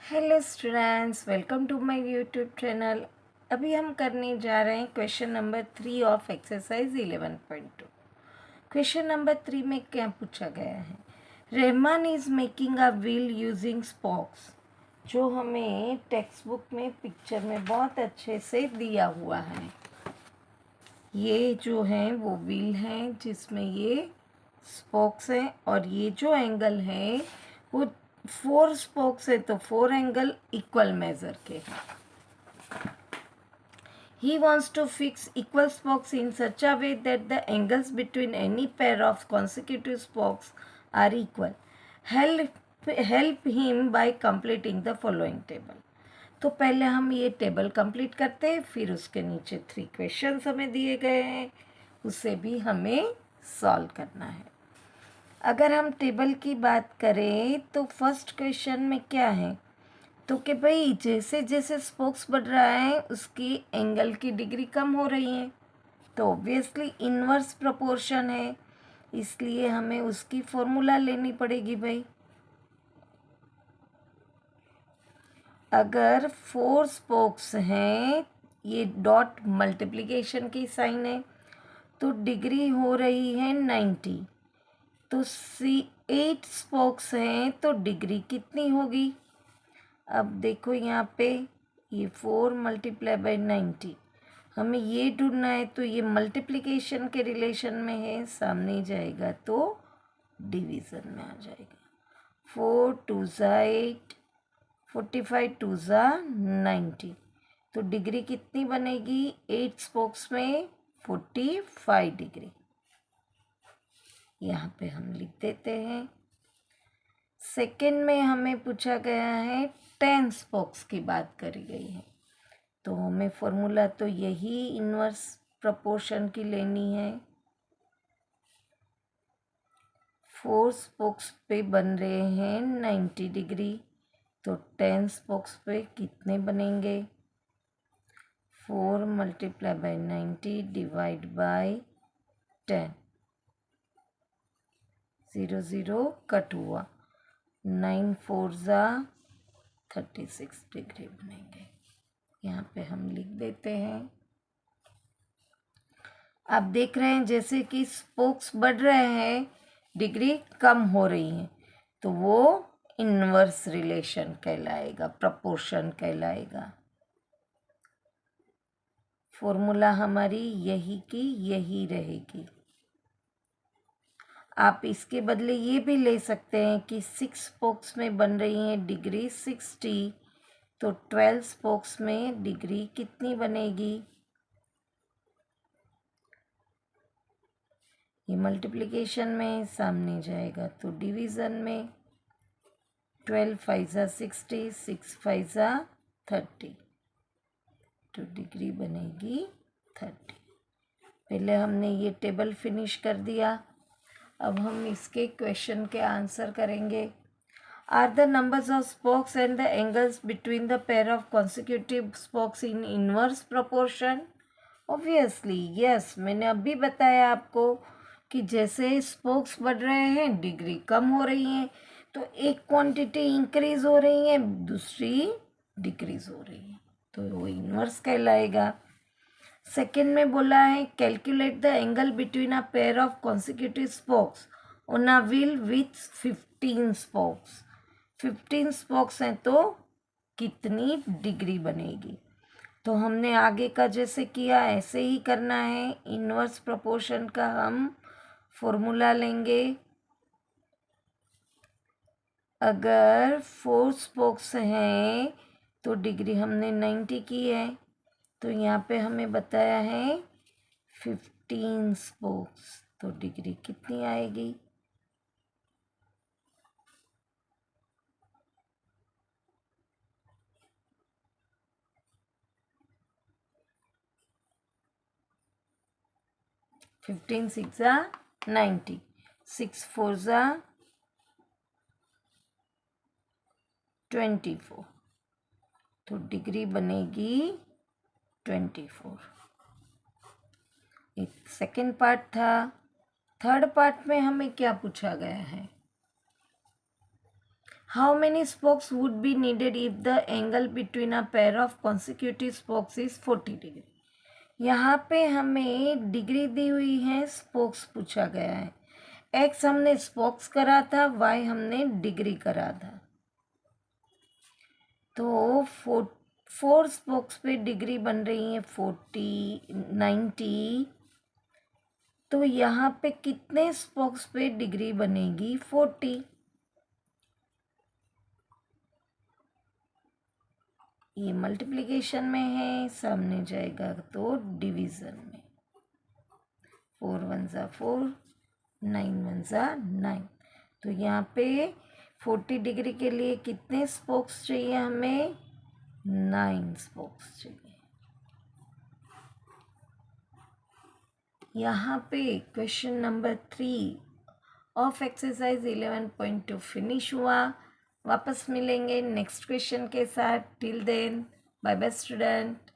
Hello students, welcome to my YouTube channel. अभी हम करने जा रहे हैं question number 3 of exercise 11.2। Question number 3 में क्या पूछा गया है? Rahman is making a wheel using spokes. जो हमें टेक्स्ट बुक में पिक्चर में बहुत अच्छे से दिया हुआ है। ये जो है वो व्हील है जिसमें ये स्पोक्स हैं और ये जो एंगल है वो 4 स्पोक्स है तो 4 एंगल इक्वल मेजर के हैं। He wants to fix equal spokes in such a way that the angles between any pair of consecutive spokes are equal. Help him by completing the following table. तो पहले हम ये table complete करते हैं, फिर उसके नीचे 3 क्वेश्चंस हमें दिए गए हैं, उसे भी हमें सॉल्व करना है। अगर हम टेबल की बात करें तो फर्स्ट क्वेश्चन में क्या है, तो कि भाई जैसे जैसे स्पोक्स बढ़ रहा है उसकी एंगल की डिग्री कम हो रही है, तो ऑब्वियसली इन्वर्स प्रोपोर्शन है, इसलिए हमें उसकी फॉर्मूला लेनी पड़ेगी भाई। अगर 4 स्पोक्स हैं, ये डॉट मल्टीप्लिकेशन की साइन है, तो डिग्री हो रही है 90। तो 8 स्पोक्स हैं तो डिग्री कितनी होगी? अब देखो यहाँ पे ये 4 मल्टीप्लाई बाई 90, हमें ये ढूंढना है, तो ये मल्टीप्लिकेशन के रिलेशन में है, सामने जाएगा तो डिवीज़न में आ जाएगा। 4 2 ज़ा 8, 45 2 ज़ा 90, तो डिग्री कितनी बनेगी 8 स्पोक्स में? 45 डिग्री। यहाँ पे हम लिख देते हैं। सेकेंड में हमें पूछा गया है 10 स्पोक्स की बात करी गई है, तो हमें फॉर्मूला तो यही इन्वर्स प्रोपोर्शन की लेनी है। 4 स्पोक्स पे बन रहे हैं 90 डिग्री, तो 10 स्पोक्स पे कितने बनेंगे? 4 multiply by 90 divide by 10, 0 0 cut हुआ, 9 4 ज़ा 36 डिग्री बनेंगे। यहाँ पे हम लिख देते हैं। आप देख रहे हैं जैसे कि स्पोक्स बढ़ रहे हैं, डिग्री कम हो रही है, तो वो इन्वर्स रिलेशन कहलाएगा, प्रपोर्शन कहलाएगा। फॉर्मूला हमारी यही की यही रहेगी। आप इसके बदले ये भी ले सकते हैं कि 6 स्पोक्स में बन रही है डिग्री 60, तो 12 स्पोक्स में डिग्री कितनी बनेगी? ये मल्टीप्लिकेशन में सामने जाएगा तो डिवीज़न में। 12 5 ज़ा 60, 6 5 ज़ा 30, तो डिग्री बनेगी 30। पहले हमने ये टेबल फिनिश कर दिया, अब हम इसके क्वेश्चन के आंसर करेंगे। Are the numbers of spokes and the angles between the pair of consecutive spokes in inverse proportion? Obviously yes, मैंने अभी बताया आपको कि जैसे स्पोक्स बढ़ रहे हैं डिग्री कम हो रही है, तो एक क्वांटिटी इंक्रीज हो रही है, दूसरी डिक्रीज हो रही है, तो वो इन्वर्स कहलाएगा। सेकेंड में बोला है calculate the angle between a pair of consecutive spokes on a wheel with 15 spokes. 15 spokes हैं तो कितनी डिग्री बनेगी? तो हमने आगे का जैसे किया ऐसे ही करना है। इन्वर्स प्रोपोर्शन का हम फॉर्मूला लेंगे। अगर 4 स्पोक्स हैं तो डिग्री हमने 90 की है, तो यहाँ पे हमें बताया है 15 स्पोक्स, तो डिग्री कितनी आएगी? फिफ्टीन 6 ज़ा 90, 6 4 ज़ा 24, तो डिग्री बनेगी 24। एक सेकेंड पार्ट था। थर्ड पार्ट में हमें क्या पूछा गया है? How many spokes would be needed if the angle between a pair of consecutive spokes is 40 degree. यहाँ पे हमें डिग्री दी हुई है, स्पोक्स पूछा गया है। एक्स हमने स्पोक्स करा था, वाई हमने डिग्री करा था। तो 4 स्पोक्स पे डिग्री बन रही है 40 90। तो यहाँ पे कितने स्पोक्स पे डिग्री बनेगी 40। ये मल्टीप्लिकेशन में है, सामने जाएगा तो डिवीज़न में। 4 1 ज़ा 4, 9 1 ज़ा 9। तो यहाँ पे 40 डिग्री के लिए कितने स्पोक्स चाहिए हमें? 9 स्पोक्स चाहिए। यहाँ पे question number 3 of exercise 11.2 finish हुआ। वापस मिलेंगे नेक्स्ट क्वेश्चन के साथ। Till then bye bye student.